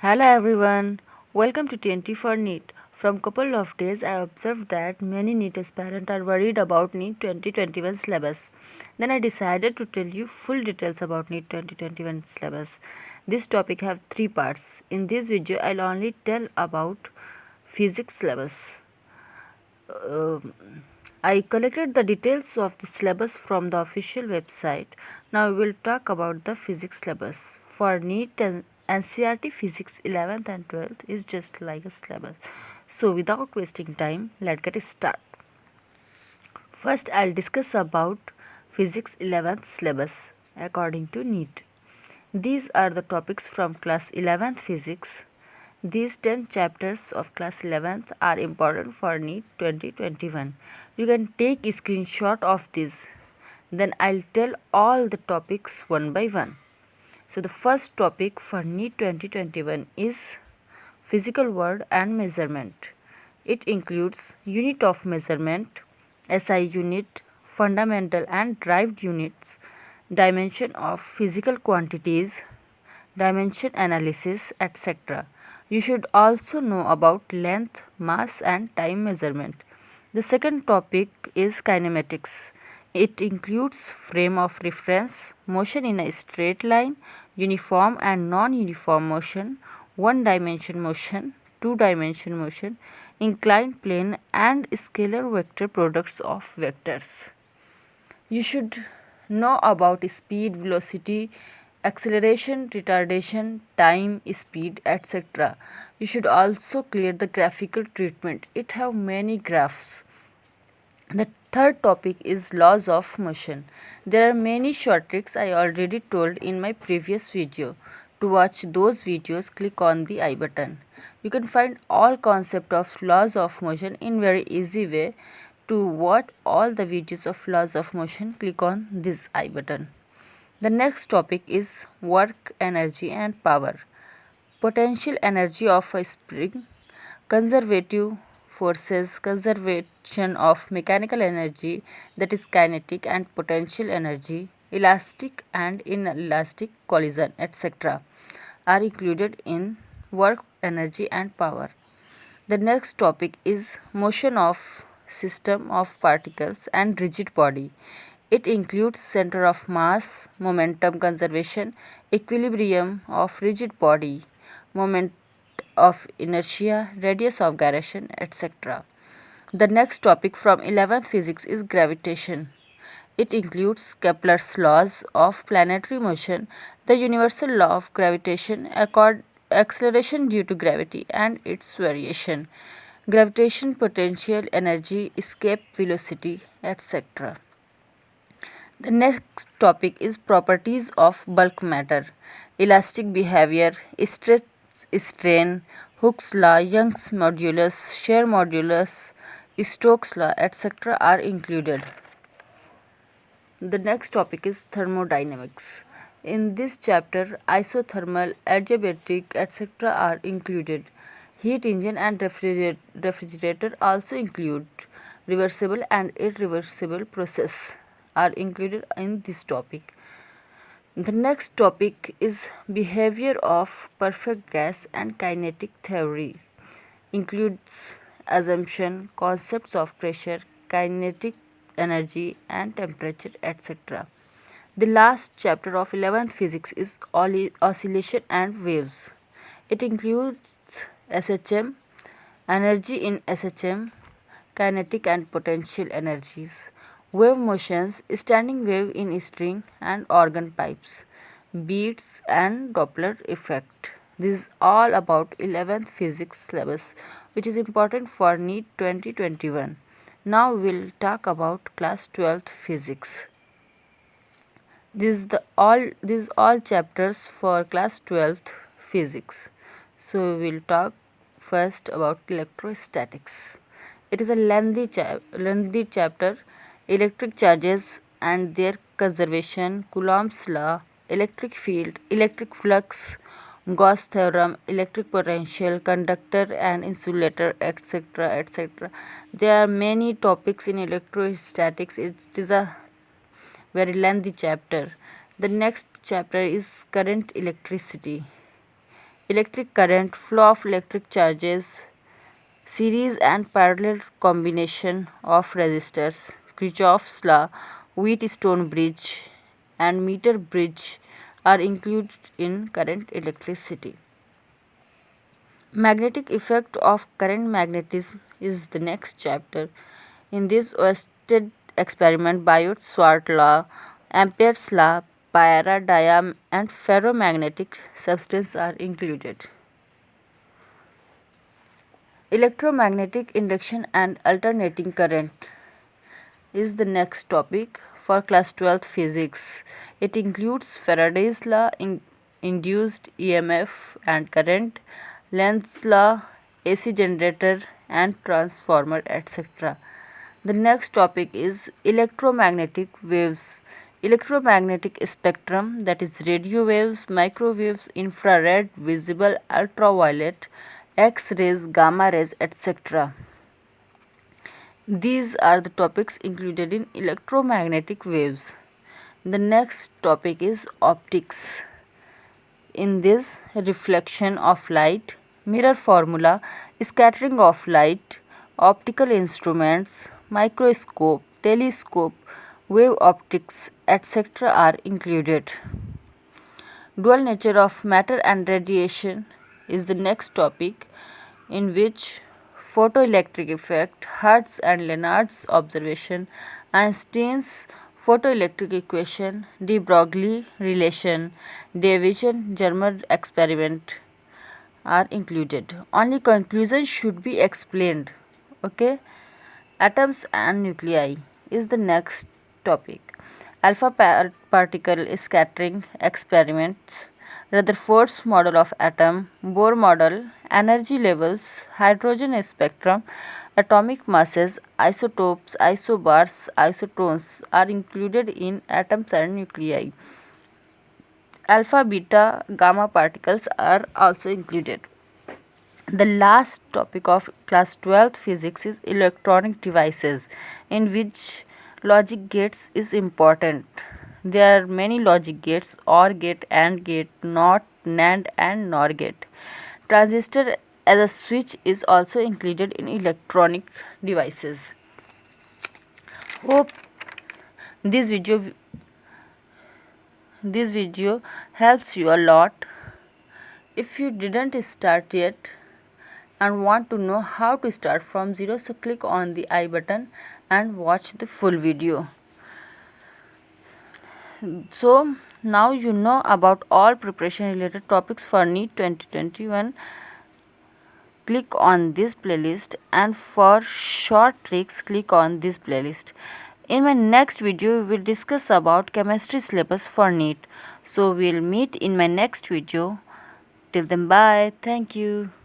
Hello everyone, welcome to 20 for NEET. From couple of days I observed that many NEET aspirants are worried about NEET 2021 syllabus. Then I decided to tell you full details about NEET 2021 syllabus. This topic have 3 parts. In this video I'll only tell about physics syllabus. I collected the details of the syllabus from the official website. Now we will talk about the physics syllabus. For NEET and NCERT Physics 11th and 12th is just like a syllabus. So without wasting time, let's get started. First I'll discuss about Physics 11th syllabus according to NEET. These are the topics from class 11th Physics. These 10 chapters of class 11th are important for NEET 2021. You can take a screenshot of this. Then I'll tell all the topics one by one. So the first topic for NEET 2021 is physical word and measurement. It includes unit of measurement, SI unit, fundamental and derived units, dimension of physical quantities, dimension analysis, etc. You should also know about length, mass and time measurement. The second topic is kinematics. It includes frame of reference, motion in a straight line, uniform and non-uniform motion, one-dimension motion, two-dimension motion, inclined plane and scalar vector products of vectors. You should know about speed, velocity, acceleration, retardation, time, speed, etc. You should also clear the graphical treatment. It have many graphs. The third topic is laws of motion. There are many short tricks I already told in my previous video. To watch those videos, click on the I button. You can find all concept of laws of motion in very easy way. To watch all the videos of laws of motion, click on this I button. The next topic is work, energy and power. Potential energy of a spring, conservative forces, conservation of mechanical energy, that is kinetic and potential energy, elastic and inelastic collision, etc. are included in work, energy and power. The next topic is motion of system of particles and rigid body. It includes center of mass, momentum conservation, equilibrium of rigid body, moment of inertia, radius of gyration, etc. The next topic from 11th physics is gravitation. It includes Kepler's laws of planetary motion, the universal law of gravitation, acceleration due to gravity and its variation, gravitation potential energy, escape velocity, etc. The next topic is properties of bulk matter, elastic behavior, stress strain, Hooke's law, Young's modulus, shear modulus, Stokes law, etc. are included. The next topic is thermodynamics. In this chapter, isothermal, adiabatic, etc. are included. Heat engine and refrigerator also include. Reversible and irreversible process are included in this topic. The next topic is behavior of perfect gas and kinetic theories. Includes assumption, concepts of pressure, kinetic energy and temperature, etc. The last chapter of 11th physics is oscillation and waves. It includes SHM, energy in SHM, kinetic and potential energies, wave motions, standing wave in string and organ pipes, beats and Doppler effect. This is all about 11th physics syllabus, which is important for NEET 2021. Now we will talk about class 12th physics. These all chapters for class 12th physics. So we will talk first about electrostatics. It is a lengthy chapter. Electric charges and their conservation, Coulomb's law, electric field, electric flux, Gauss theorem, electric potential, conductor and insulator, etc. etc. There are many topics in electrostatics. It is a very lengthy chapter. The next chapter is current electricity. electric current, flow of electric charges, series and parallel combination of resistors, Kirchhoff's law, Wheatstone bridge, and meter bridge are included in current electricity. Magnetic effect of current magnetism is the next chapter. In this Oersted experiment, Biot-Savart law, Ampere's law, paradigm, and ferromagnetic substance are included. Electromagnetic induction and alternating current is the next topic for class 12th physics. It includes Faraday's law, induced EMF and current, Lenz's law, AC generator and transformer, etc. The next topic is electromagnetic waves. Electromagnetic spectrum, that is radio waves, microwaves, infrared, visible, ultraviolet, X-rays, gamma rays, etc. These are the topics included in electromagnetic waves. The next topic is optics. In this, reflection of light, mirror formula, scattering of light, optical instruments, microscope, telescope, wave optics, etc. are included. Dual nature of matter and radiation is the next topic, in which photoelectric effect, Hertz and Lenard's observation, Einstein's photoelectric equation, de Broglie relation, Davison-Germer experiment are included. Only conclusions should be explained. Okay. Atoms and nuclei is the next topic. Alpha particle scattering experiments, Rutherford's model of atom, Bohr model, energy levels, hydrogen spectrum, atomic masses, isotopes, isobars, isotones are included in atoms and nuclei. Alpha, beta, gamma particles are also included. The last topic of class 12th physics is electronic devices, in which logic gates is important. There are many logic gates: OR gate, AND gate, NOT, NAND and NOR gate. Transistor as a switch is also included in electronic devices. Hope this video helps you a lot. If you didn't start yet and want to know how to start from zero, so click on the I button and watch the full video. So now you know about all preparation related topics for NEET 2021. Click on this playlist, and for short tricks click on this playlist. In my next video we will discuss about chemistry syllabus for NEET. So we'll meet in my next video. Till then, bye. Thank you.